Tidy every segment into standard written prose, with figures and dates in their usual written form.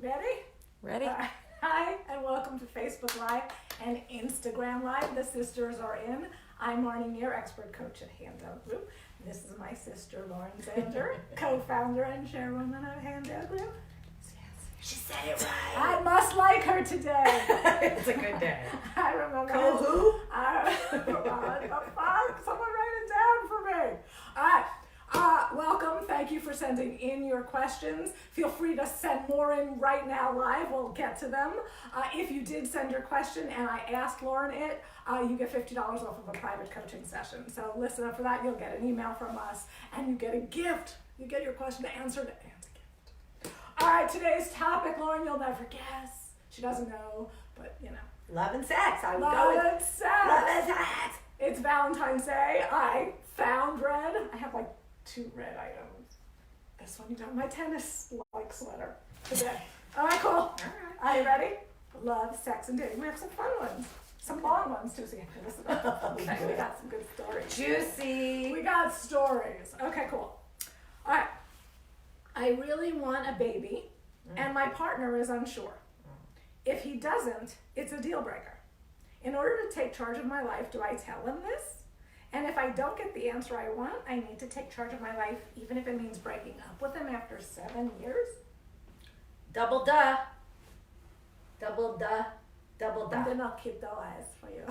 Ready? Ready? Hi, and welcome to Facebook Live and Instagram Live. The sisters are in. I'm Marnie Nir, expert coach at Handel Group. This is my sister, Lauren Zander, co-founder and chairwoman of Handel Group. She said it right. I must like her today. It's a good day. I remember. Who? Someone write it down for me. All right. Welcome. Thank you for sending in your questions. Feel free to send more in right now live. We'll get to them. If you did send your question and I asked Lauren it, you get $50 off of a private coaching session. So listen up for that. You'll get an email from us and you get a gift. You get your question answered and a gift. All right, today's topic, Lauren, you'll never guess. She doesn't know, but you know. Love and sex. I would go Love with and sex. love and sex. It's Valentine's Day. I found red. I have like 2 red items. This one, you got my tennis-like sweater today. All right, cool. All right. Are you ready? Love, sex, and dating. We have some fun ones. Some long ones, too, so you have to listen up. Okay, we got some good stories. Juicy. We got stories. Okay, cool. All right. I really want a baby, and my partner is unsure. If he doesn't, it's a deal breaker. In order to take charge of my life, do I tell him this? And if I don't get the answer I want, I need to take charge of my life, even if it means breaking up with him after 7 years? Double duh. Double duh. Double And duh. then I'll keep the eyes for you.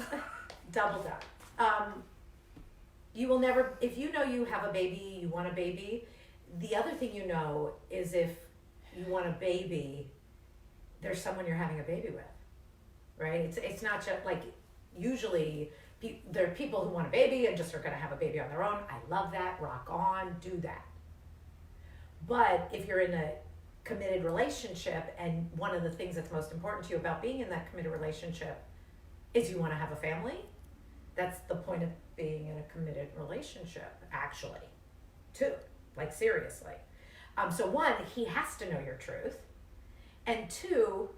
Double duh. You will never, if you know you have a baby, you want a baby, the other thing you know is if you want a baby, there's someone you're having a baby with, right? It's not just like, usually there are people who want a baby and just are going to have a baby on their own. I love that. Rock on. Do that. But if you're in a committed relationship, and one of the things that's most important to you about being in that committed relationship is you want to have a family, that's the point of being in a committed relationship, actually, too. Like, seriously. So 1, he has to know your truth. And 2,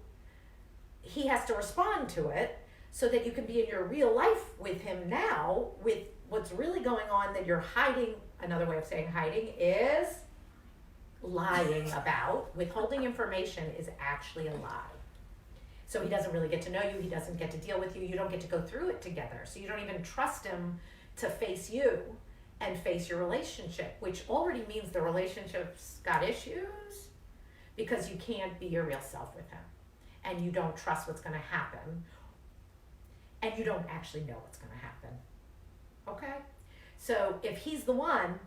he has to respond to it so that you can be in your real life with him now with what's really going on that you're hiding. Another way of saying hiding is lying about. Withholding information is actually a lie. So he doesn't really get to know you. He doesn't get to deal with you. You don't get to go through it together. So you don't even trust him to face you and face your relationship, which already means the relationship's got issues because you can't be your real self with him. And you don't trust what's going to happen. And you don't actually know what's going to happen. Okay? So if he's the one,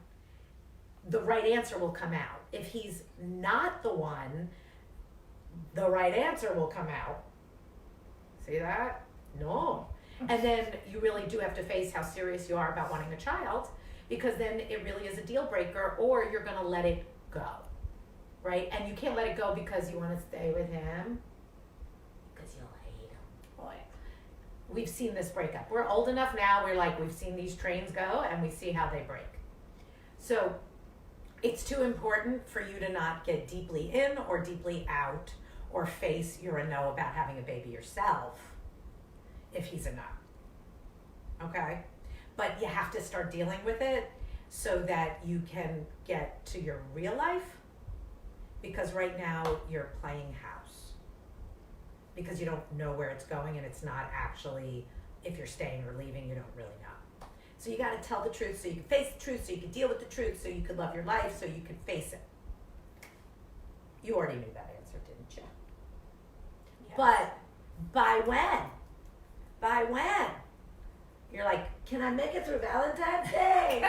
the right answer will come out. If he's not the one, the right answer will come out. See that? No. And then you really do have to face how serious you are about wanting a child, because then it really is a deal breaker, or you're going to let it go. Right? And you can't let it go because you want to stay with him. Because you'll hate him. Boy. We've seen this breakup. We're old enough now, we've seen these trains go and we see how they break. So it's too important for you to not get deeply in or deeply out or face you're a no about having a baby yourself if he's a no. Okay? But you have to start dealing with it so that you can get to your real life, because right now you're playing house. Because you don't know where it's going, and it's not actually, if you're staying or leaving, you don't really know. So you got to tell the truth so you can face the truth, so you can deal with the truth, so you can love your life, so you can face it. You already knew that answer, didn't you? Yes. But by when? By when? You're like, can I make it through Valentine's Day?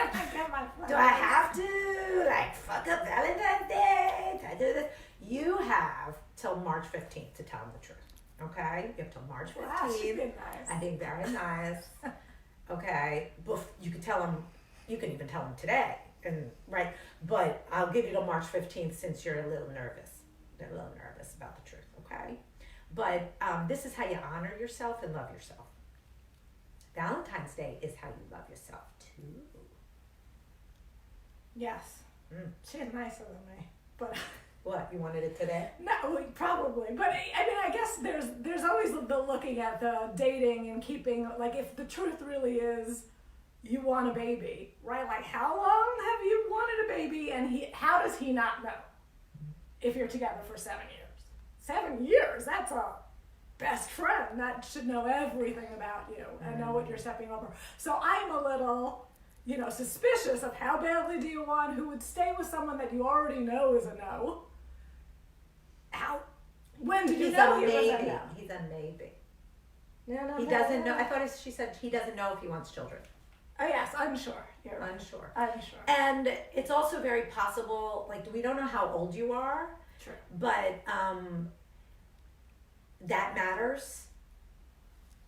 Do I have to? Like, fuck up Valentine's Day? Can I do this? You have till March 15th to tell him the truth. Okay? You have till March 15th. Wow, she's been nice. I think very nice. Okay? You can tell him, you can even tell him today. And right? But I'll give you till March 15th since you're a little nervous. You're a little nervous about the truth. Okay? But this is how you honor yourself and love yourself. Valentine's Day is how you love yourself too. Yes. She's nicer than me. But what, you wanted it today? no, probably. But I mean, I guess there's always the looking at the dating and keeping, like, if the truth really is you want a baby, right? Like, how long have you wanted a baby, and how does he not know if you're together for 7 years? 7 years, that's a best friend that should know everything about you and know what you're stepping over. So I'm a little, suspicious of how badly do you want, who would stay with someone that you already know is a no. When did you know he was a no? He's a maybe. No, He doesn't know. I thought she said he doesn't know if he wants children. Oh yes, unsure. You're right. Unsure. And And it's also very possible, like, we don't know how old you are, sure. but that matters.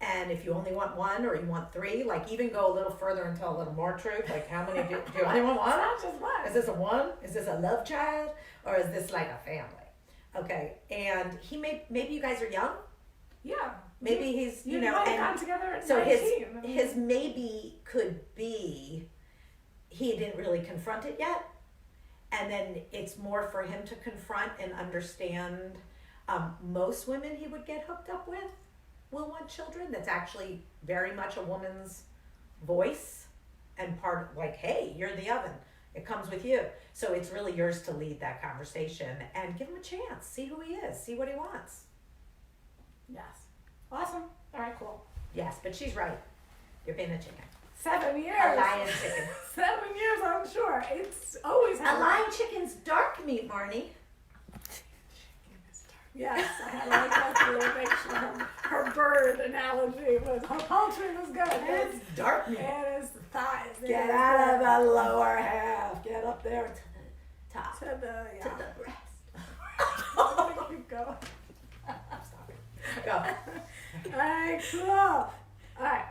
And if you only want one or you want three, like, even go a little further and tell a little more truth. Like, how many do you only want one? It's not just one. Is this a one? Is this a love child? Or is this like a family? Okay. And maybe you guys are young. Yeah. Maybe he's, you might have gotten together at so 19. his maybe could be he didn't really confront it yet. And then it's more for him to confront and understand. Most women he would get hooked up with will want children. That's actually very much a woman's voice and part of, like, hey, you're the oven. It comes with you. So it's really yours to lead that conversation and give him a chance. See who he is. See what he wants. Yes. Awesome. All right, cool. Yes, but she's right. You're being a chicken. 7 years. A lion chicken. 7 years, I'm sure. It's always A lion chicken's dark meat, Marnie. Yes, I had to like to make sure her bird analogy was, her poultry was good. It's dark meat. It is the thighs. Get out of the lower half. Get up there to the top. To the, yeah. To the breast. I'm gonna keep going. Stop it. Go. Alright, cool. Alright.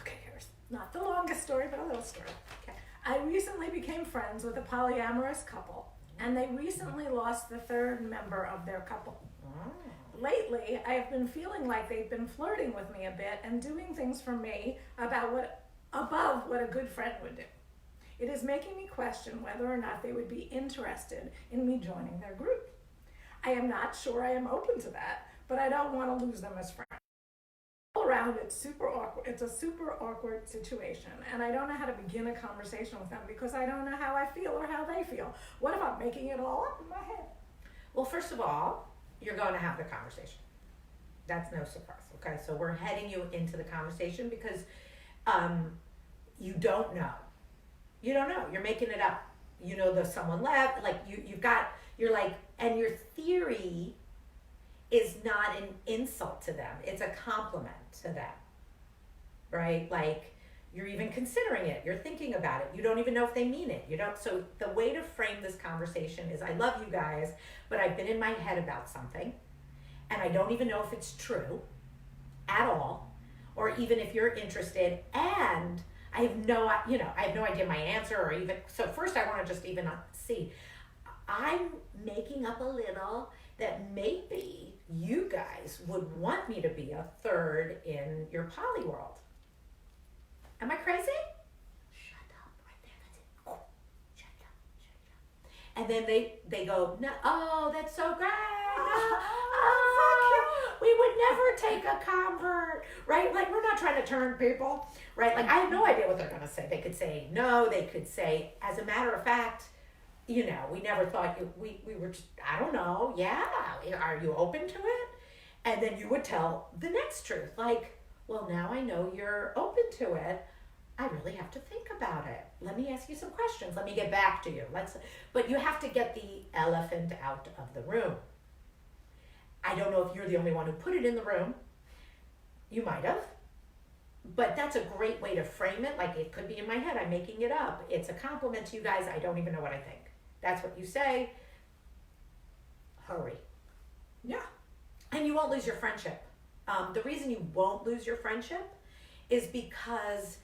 Okay, here's not the longest story, but a little story. Okay. I recently became friends with a polyamorous couple, and they recently lost the third member of their couple. Lately, I have been feeling like they've been flirting with me a bit and doing things for me above what a good friend would do. It is making me question whether or not they would be interested in me joining their group. I am not sure I am open to that, but I don't want to lose them as friends. All around, it's super awkward. It's a super awkward situation, and I don't know how to begin a conversation with them because I don't know how I feel or how they feel. What if I'm making it all up in my head? Well, first of all, you're going to have the conversation. That's no surprise. Okay, so we're heading you into the conversation because you don't know. You don't know. You're making it up. You know there's someone left. Like you're like, and your theory is not an insult to them. It's a compliment to them, right? Like, you're even considering it. You're thinking about it. You don't even know if they mean it. You don't. So the way to frame this conversation is, I love you guys, but I've been in my head about something, and I don't even know if it's true at all, or even if you're interested, and I have no idea my answer, or even, so first I want to just even see. I'm making up a little that maybe you guys would want me to be a third in your poly world. Am I crazy? Shut up right there. That's it. Oh, shut up. And then they go, no, oh, that's so great. Oh, we would never take a convert, right? Like, we're not trying to turn people, right? Like, I have no idea what they're going to say. They could say no. They could say, as a matter of fact, we never thought we were just, I don't know. Yeah. Are you open to it? And then you would tell the next truth. Like, well, now I know you're open to it. I really have to think about it. Let me ask you some questions. Let me get back to you. But you have to get the elephant out of the room. I don't know if you're the only one who put it in the room. You might have. But that's a great way to frame it. Like, it could be in my head. I'm making it up. It's a compliment to you guys. I don't even know what I think. That's what you say. Hurry. Yeah. And you won't lose your friendship. The reason you won't lose your friendship is because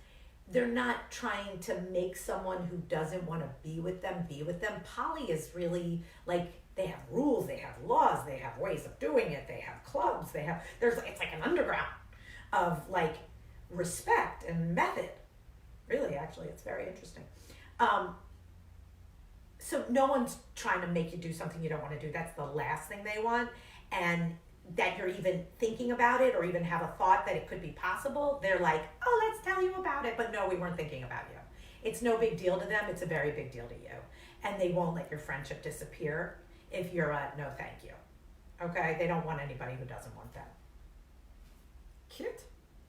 they're not trying to make someone who doesn't want to be with them. Poly is really like, they have rules, they have laws, they have ways of doing it, they have clubs, it's like an underground of like respect and method. Really, actually, it's very interesting. So no one's trying to make you do something you don't want to do. That's the last thing they want. And that you're even thinking about it or even have a thought that it could be possible, they're like, oh, let's tell you about it. But no, we weren't thinking about you. It's no big deal to them. It's a very big deal to you. And they won't let your friendship disappear if you're a no thank you. Okay? They don't want anybody who doesn't want them. Cute.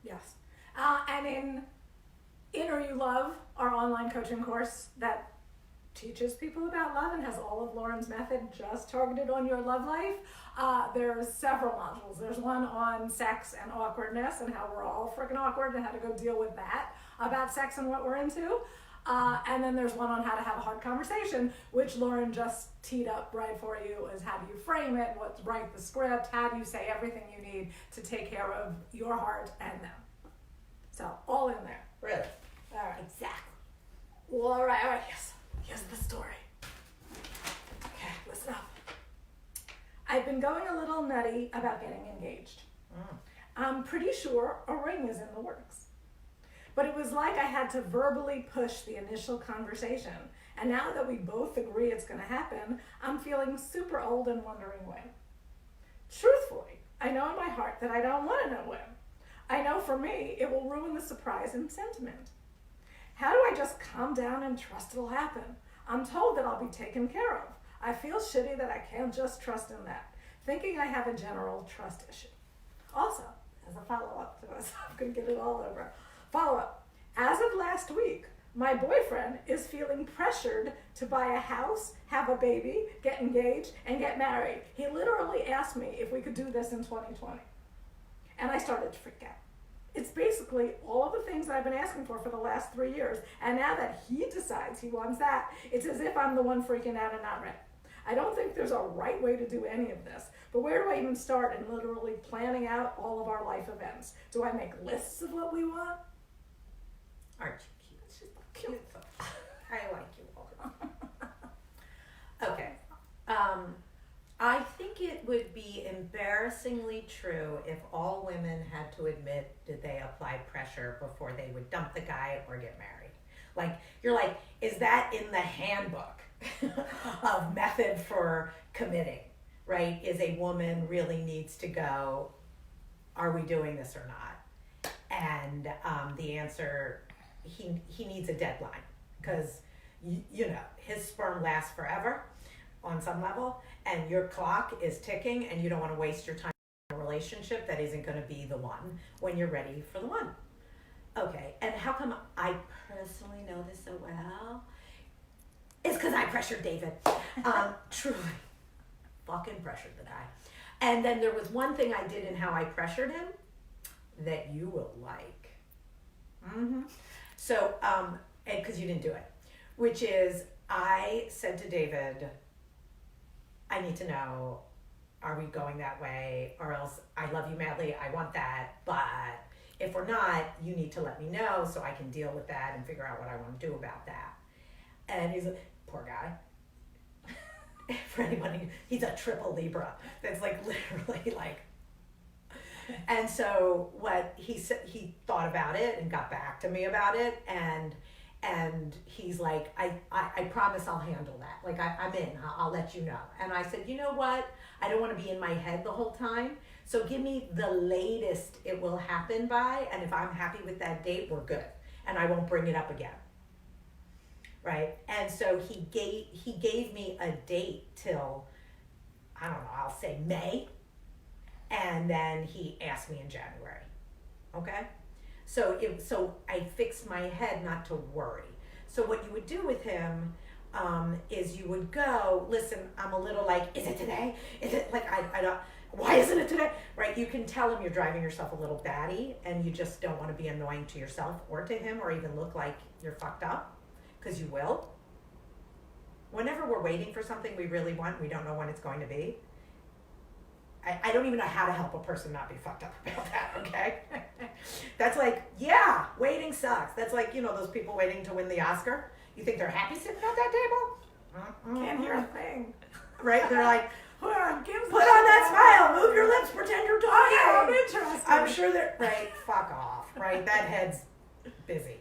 Yes. And in Inner You Love, our online coaching course that teaches people about love and has all of Lauren's method just targeted on your love life, there's several modules. There's one on sex and awkwardness and how we're all freaking awkward and how to go deal with that about sex and what we're into. And then there's one on how to have a hard conversation, which Lauren just teed up right for you, is how do you frame it, write the script, how do you say everything you need to take care of your heart and them. So all in there. Really? All right. Exactly. Well, all right, yes. Here's the story. Okay, listen up. I've been going a little nutty about getting engaged. I'm pretty sure a ring is in the works. But it was like I had to verbally push the initial conversation. And now that we both agree it's going to happen, I'm feeling super old and wondering when. Truthfully, I know in my heart that I don't want to know when. I know for me, it will ruin the surprise and sentiment. How do I just calm down and trust it'll happen? I'm told that I'll be taken care of. I feel shitty that I can't just trust in that, thinking I have a general trust issue. Also, as a follow-up to us, I'm going to get it all over. Follow-up. As of last week, my boyfriend is feeling pressured to buy a house, have a baby, get engaged, and get married. He literally asked me if we could do this in 2020. And I started to freak out. It's basically all of the things I've been asking for the last 3 years. And now that he decides he wants that, it's as if I'm the one freaking out and not ready. I don't think there's a right way to do any of this. But where do I even start in literally planning out all of our life events? Do I make lists of what we want? Aren't you cute? It's just cute. I like you all. Okay. I think it would be embarrassingly true if all women had to admit that they applied pressure before they would dump the guy or get married. Like, you're like, is that in the handbook of method for committing, right? Is a woman really needs to go, are we doing this or not? And the answer, he needs a deadline because, you know, his sperm lasts forever on some level, and your clock is ticking, and you don't want to waste your time in a relationship that isn't going to be the one when you're ready for the one. Okay, and how come I personally know this so well? It's because I pressured David. Truly, fucking pressured the guy. And then there was one thing I did in how I pressured him that you will like. So, because you didn't do it, which is I said to David, I need to know, are we going that way? Or else I love you madly, I want that, but if we're not, you need to let me know so I can deal with that and figure out what I want to do about that. And he's like, poor guy. For anybody, he's a triple Libra. That's like literally like. And so what he said, he thought about it and got back to me about it, and he's like, I promise I'll handle that. Like I'm in, I'll let you know. And I said, you know what? I don't want to be in my head the whole time. So give me the latest it will happen by, and if I'm happy with that date, we're good. And I won't bring it up again. Right? And so he gave me a date till, I don't know, I'll say May. And then he asked me in January. Okay? So I fixed my head not to worry. So what you would do with him is you would go, listen, I'm a little like, is it today? Is it like, I don't, why isn't it today? Right? You can tell him you're driving yourself a little batty and you just don't want to be annoying to yourself or to him or even look like you're fucked up, because you will. Whenever we're waiting for something we really want, we don't know when it's going to be. I don't even know how to help a person not be fucked up about that, okay? That's like, yeah, waiting sucks. That's like, you know, those people waiting to win the Oscar. You think they're happy sitting at that table? Can't hear a thing. Right? They're like, put on that smile, move your lips, pretend you're talking. Oh, yeah, I'm interested. I'm sure they're, right, fuck off, right? That head's busy.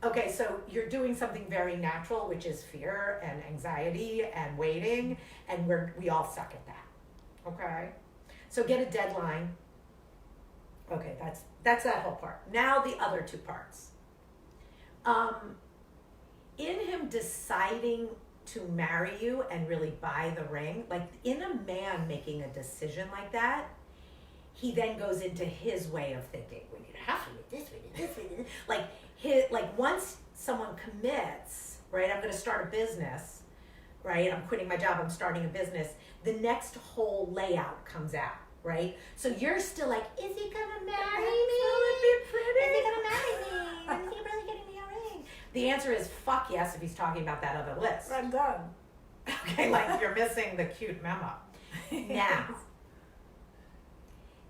Okay, so you're doing something very natural, which is fear and anxiety and waiting, and we all suck at that, okay? So get a deadline. Okay, that's that whole part. Now the other two parts. In him deciding to marry you and really buy the ring, like in a man making a decision like that, he then goes into his way of thinking. We need a house, we need this, we need this, we need this. Like once someone commits, right, I'm gonna start a business, right, I'm quitting my job, I'm starting a business, the next whole layout comes out, right? So you're still like, is he gonna marry me? Will it be pretty? Is he gonna marry me? Is he really getting me a ring? The answer is fuck yes if he's talking about that other list. I'm done. Okay, like you're missing the cute memo. Now,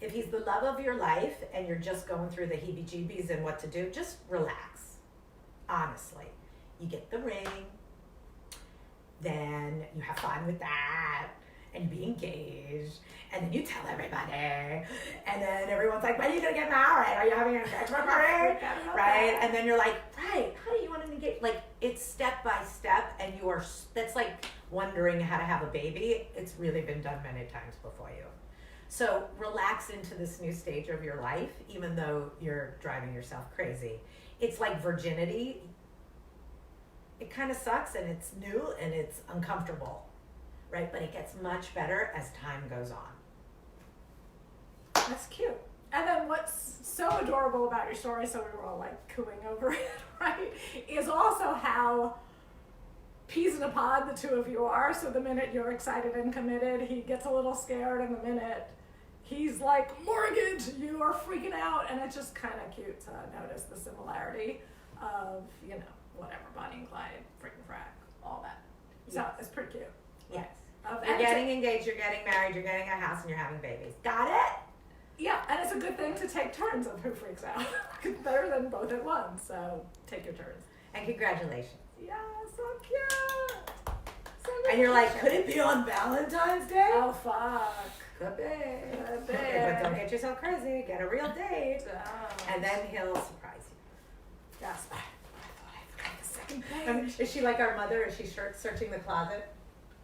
if he's the love of your life and you're just going through the heebie-jeebies and what to do, just relax. Honestly. You get the ring, then you have fun with that, and you be engaged, and then you tell everybody, and then everyone's like, when are you going to get married? Are you having an engagement party? Right? And then you're like, right, how do you want to engage? Like, it's step by step, and that's like wondering how to have a baby. It's really been done many times before you. So relax into this new stage of your life, even though you're driving yourself crazy. It's like virginity. It kind of sucks, and it's new, and it's uncomfortable, right? But it gets much better as time goes on. That's cute. And then what's so adorable about your story, so we were all like cooing over it, right, is also how peas in a pod the two of you are. So the minute you're excited and committed, he gets a little scared, and the minute he's like, mortgage, you are freaking out. And it's just kind of cute to notice the similarity of, you know, whatever, Bonnie and Clyde, freaking frack, all that. So Yes. It's pretty cute. Yes. And You're getting engaged, you're getting married, you're getting a house, and you're having babies. Got it? Yeah, and it's a good thing to take turns of who freaks out. It's better than both at once, so take your turns. And congratulations. Yeah, so cute. So And you're like, cute. could it be on Valentine's Day? Oh, fuck. Could be. Could be. Okay, but don't get yourself crazy. Get a real date. Oh. And then he'll surprise you. Yes. I thought I forgot the second page. Is she like our mother? Is she searching the closet?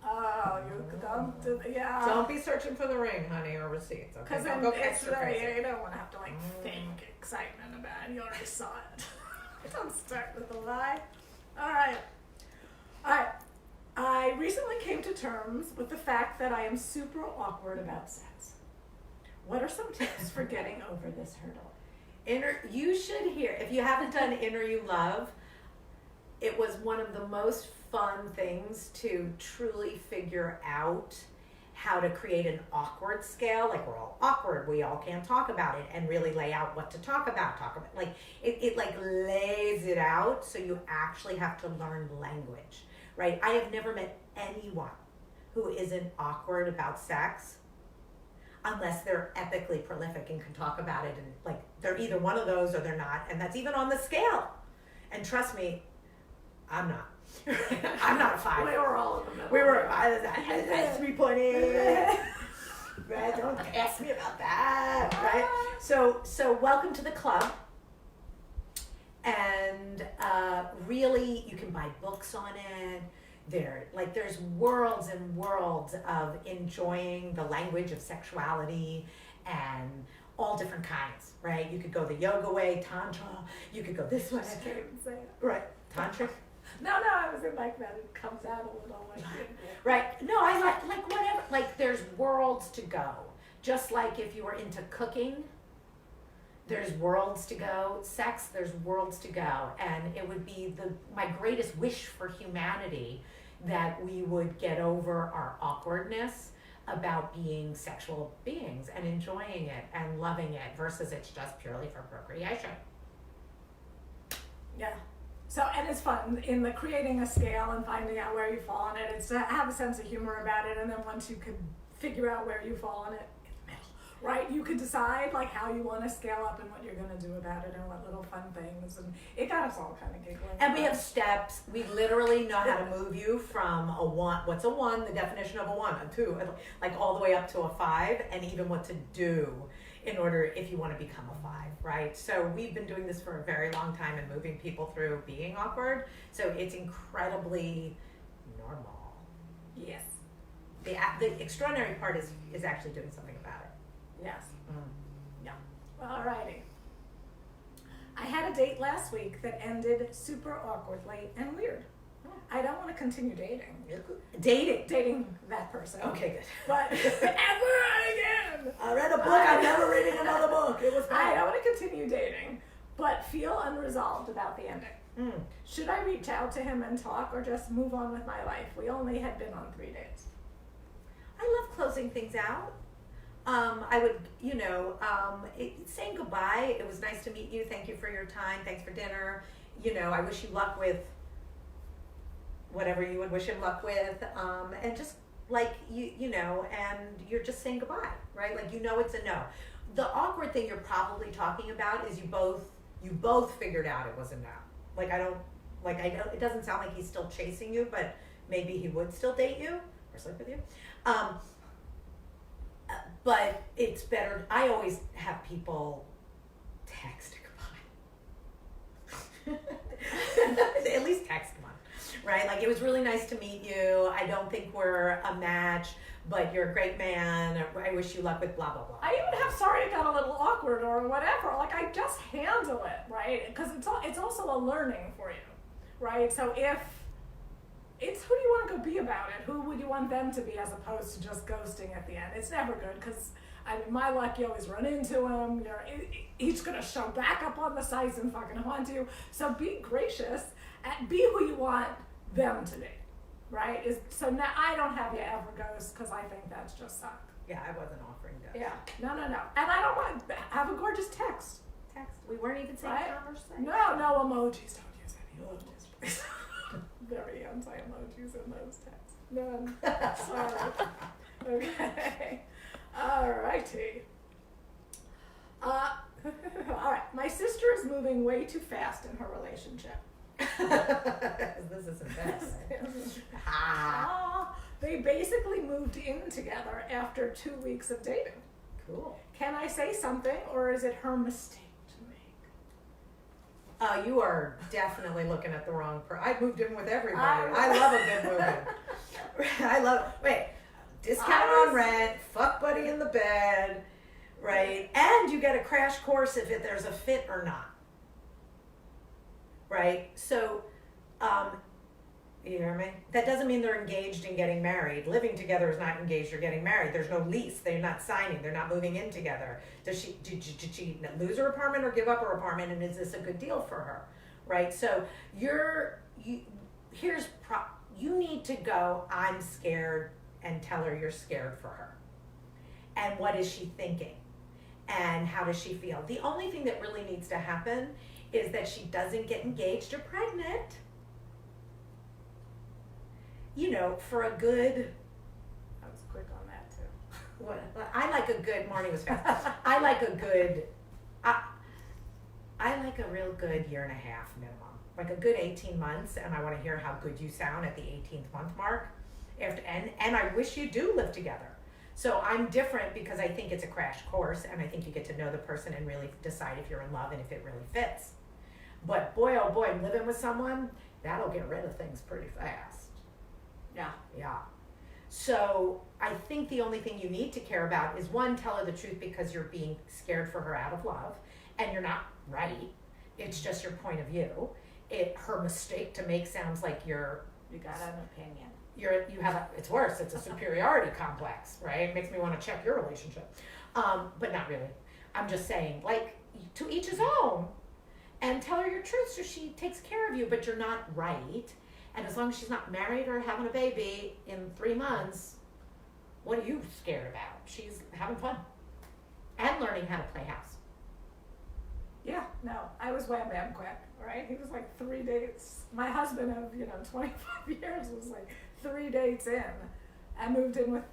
Oh, you don't do, yeah. Don't be searching for the ring, honey, or receipts. Okay, Because don't then go it's extra crazy. you don't want to have to like think excitement about it. You already saw it. Don't start with a lie. All right. I recently came to terms with the fact that I am super awkward about sex. What are some tips for getting over this hurdle? You should hear, if you haven't done Inner You Love, it was one of the most fun things to truly figure out how to create an awkward scale. Like, we're all awkward, we all can't talk about it, and really lay out what to talk about. Like, it like lays it out, so you actually have to learn language, right? I have never met anyone who isn't awkward about sex unless they're epically prolific and can talk about it, and like they're either one of those or they're not, and that's even on the scale. And trust me, I'm not. I'm not a 5. We were all in the middle. We were at 3.8. Right? Don't ask me about that. Right? So welcome to the club. And really, you can buy books on it. There's worlds and worlds of enjoying the language of sexuality and all different kinds, right? You could go the yoga way, tantra. You could go this way. I can't even say it. Right, tantric. No, I was in like that. It comes out a little like Right. No, I like whatever. Like, there's worlds to go. Just like if you were into cooking, there's worlds to go. Sex, there's worlds to go. And it would be my greatest wish for humanity that we would get over our awkwardness about being sexual beings and enjoying it and loving it versus it's just purely for procreation. Yeah. So, and it's fun in the creating a scale and finding out where you fall on it. It's to have a sense of humor about it, and then once you can figure out where you fall on it, in the middle, right? You could decide like how you want to scale up and what you're going to do about it and what little fun things, and it got us all kind of giggling. And we have steps. We literally know how to move you from a 1. What's a 1? The definition of a 1, a 2, like all the way up to a 5, and even what to do in order if you want to become a 5, right? So we've been doing this for a very long time and moving people through being awkward. So it's incredibly normal. Yes. The extraordinary part is actually doing something about it. Yes. Yeah. Alrighty. I had a date last week that ended super awkwardly and weird. I don't want to continue dating. Dating. Dating that person. Okay, good. But ever again. I read a book. I'm never reading another book. It was I bad. don't want to continue dating, but feel unresolved about the ending. Should I reach out to him and talk, or just move on with my life? We only had been on 3 dates. I love closing things out. I would, saying goodbye. It was nice to meet you. Thank you for your time. Thanks for dinner. I wish you luck with whatever you would wish him luck with. And just like, and you're just saying goodbye, right? Like, it's a no. The awkward thing you're probably talking about is you both figured out it was a no. It doesn't sound like he's still chasing you, but maybe he would still date you or sleep with you. But it's better. I always have people text goodbye. At least text one, right? Like, it was really nice to meet you. I don't think we're a match, but you're a great man. I wish you luck with blah, blah, blah. I even have sorry it got a little awkward or whatever. Like, I just handle it, right? Because it's also a learning for you, right? So if it's who do you want to go be about it? Who would you want them to be as opposed to just ghosting at the end? It's never good because, my luck, you always run into him. He's going to show back up on the sites and fucking haunt you. So be gracious and be who you want them to be, right? So now I don't have you ever ghost because I think that's just suck. Yeah, I wasn't offering ghost. Yeah, no. And I don't want, have a gorgeous text. We weren't even saying Right? conversation. No emojis. Don't use any emojis, please. Very anti-emojis in those texts. None. Sorry. Okay. Alrighty. Alright. My sister is moving way too fast in her relationship. This isn't bad. They basically moved in together after 2 weeks of dating. Cool. Can I say something, or is it her mistake to make? You are definitely looking at the wrong person. I moved in with everybody. I love a good movie. Discount on rent, fuck buddy in the bed, right? And you get a crash course if there's a fit or not, right? So, you hear me? That doesn't mean they're engaged and getting married. Living together is not engaged or getting married. There's no lease. They're not signing. They're not moving in together. Did she lose her apartment or give up her apartment? And is this a good deal for her? Right? So you need to go, I'm scared, and tell her you're scared for her. And what is she thinking? And how does she feel? The only thing that really needs to happen is that she doesn't get engaged or pregnant. For a good... I was quick on that too. I like a good... Marnie was fast. I like a real good year and a half minimum. Like a good 18 months, and I want to hear how good you sound at the 18th month mark. And I wish you do live together. So I'm different because I think it's a crash course, and I think you get to know the person and really decide if you're in love and if it really fits. But boy, oh boy, living with someone, that'll get rid of things pretty fast. Yeah. So I think the only thing you need to care about is, one, tell her the truth because you're being scared for her out of love, and you're not right. It's just your point of view. Her mistake to make sounds like you got an opinion. It's worse. It's a superiority complex, right? It makes me want to check your relationship. But not really. I'm just saying, like, to each his own, and tell her your truth so she takes care of you, but you're not right. And as long as she's not married or having a baby in 3 months, what are you scared about? She's having fun and learning how to play house. Yeah, no, I was wham bam quick, right? He was like 3 dates. My husband of 25 years was like 3 dates in, and moved in with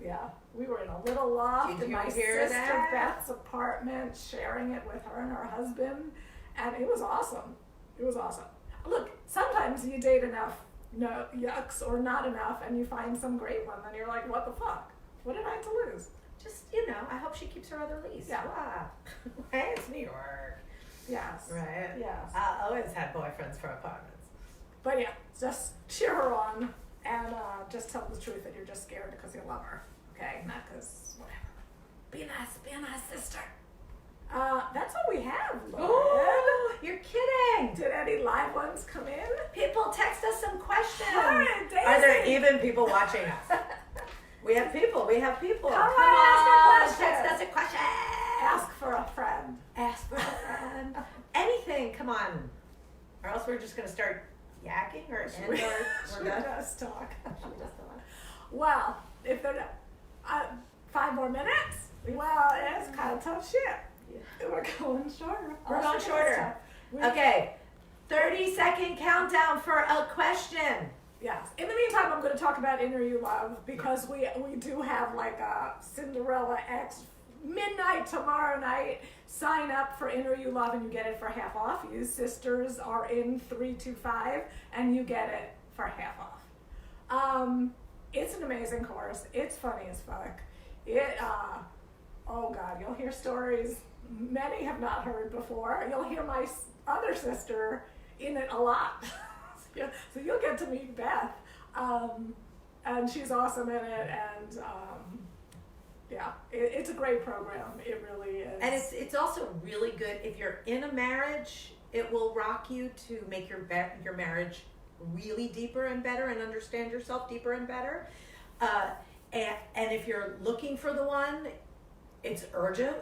we were in a little loft in my sister Beth's apartment, sharing it with her and her husband, and it was awesome. Look, sometimes you date enough yucks or not enough, and you find some great one, then you're like, what the fuck? What did I have to lose? Just, I hope she keeps her other lease. Yeah. Hey, it's New York. Yes. Right? Yes. I always had boyfriends for apartments. But yeah, just cheer her on, and just tell the truth that you're just scared because you love her. Okay? Not because whatever. Be a nice sister. That's all we have, Lauren. Oh, you're kidding. Did any live ones come in? People people. Text us some questions. All right, Daisy. Are there even people watching us? We have people. Come on, ask a question. Text us a question. Ask for a friend. Ask for a friend. Anything. Come on. Or else we're just going to start yakking or end or Should we're we done. just talk? Well, if they're 5 more minutes, well, it's kind of tough shit. Yeah. We're going shorter. We're going shorter. Okay. 30-second countdown for a question. Yes. In the meantime, I'm going to talk about Inner You Love because we do have like a Cinderella X midnight tomorrow night. Sign up for Inner You Love and you get it for half off. You sisters are in 325 and you get it for half off. It's an amazing course. It's funny as fuck. Oh God, you'll hear stories many have not heard before. You'll hear my other sister in it a lot. So you'll get to meet Beth. And she's awesome in it. And yeah, it's a great program. It really is. And it's also really good if you're in a marriage. It will rock you to make your marriage really deeper and better, and understand yourself deeper and better. And if you're looking for the one, it's urgent.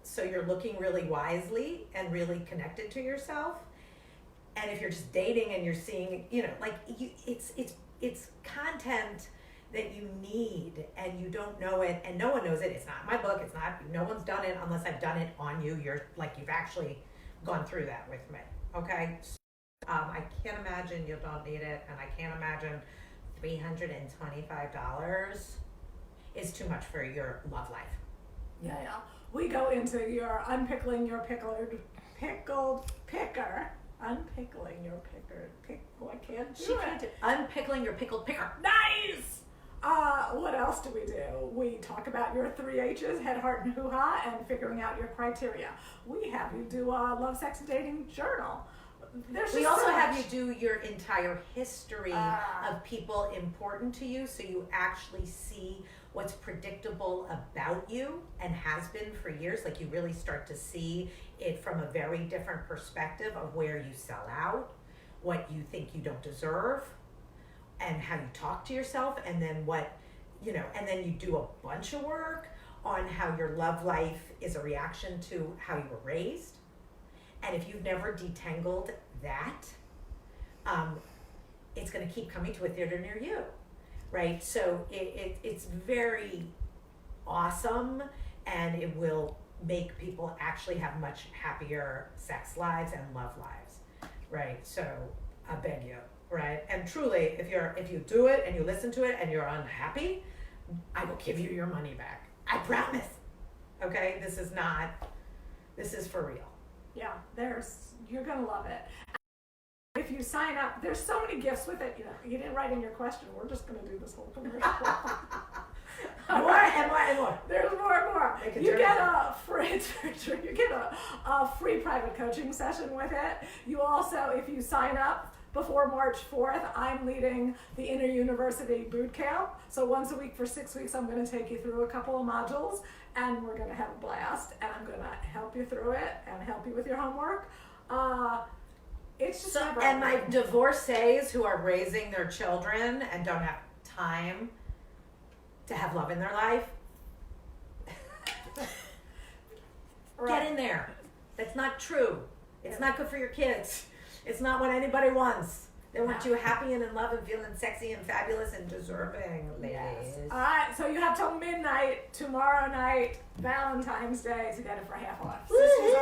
So you're looking really wisely and really connected to yourself. And if you're just dating and you're seeing, like it's content that you need and you don't know it and no one knows it. It's not my book. It's not, no one's done it unless I've done it on you. You're like, you've actually gone through that with me. Okay. I can't imagine you don't need it. And I can't imagine $325 is too much for your love life. Yeah. We go into your unpickling your pickled picker. Unpickling your picker. I can't do it. Unpickling your pickled picker. Nice! What else do we do? We talk about your 3 H's, head, heart, and hoo-ha, and figuring out your criteria. We have you do a love, sex, and dating journal. We also have you do your entire history of people important to you, so you actually see what's predictable about you and has been for years. Like you really start to see it from a very different perspective of where you sell out, what you think you don't deserve, and how you talk to yourself, and then and then you do a bunch of work on how your love life is a reaction to how you were raised. And if you've never detangled that, it's going to keep coming to a theater near you, right? So it's very awesome, and it will make people actually have much happier sex lives and love lives, right? So I beg you, right? And truly, if you do it and you listen to it and you're unhappy, I will give you your money back. I promise. Okay, this is for real. Yeah, you're gonna love it. If you sign up, there's so many gifts with it. You didn't write in your question. We're just gonna do this whole commercial. More and more. There's more and more. You get a free private coaching session with it. You also, if you sign up before March 4th, I'm leading the Inner University Boot Camp. So once a week for 6 weeks, I'm going to take you through a couple of modules, and we're going to have a blast, and I'm going to help you through it and help you with your homework. It's just and my divorcees who are raising their children and don't have time to have love in their life, get in there. That's not true. It's not good for your kids. It's not what anybody wants. They want you happy and in love and feeling sexy and fabulous and deserving, ladies. Yes. All right, so you have till midnight tomorrow night, Valentine's Day, to get it for half off. Sisters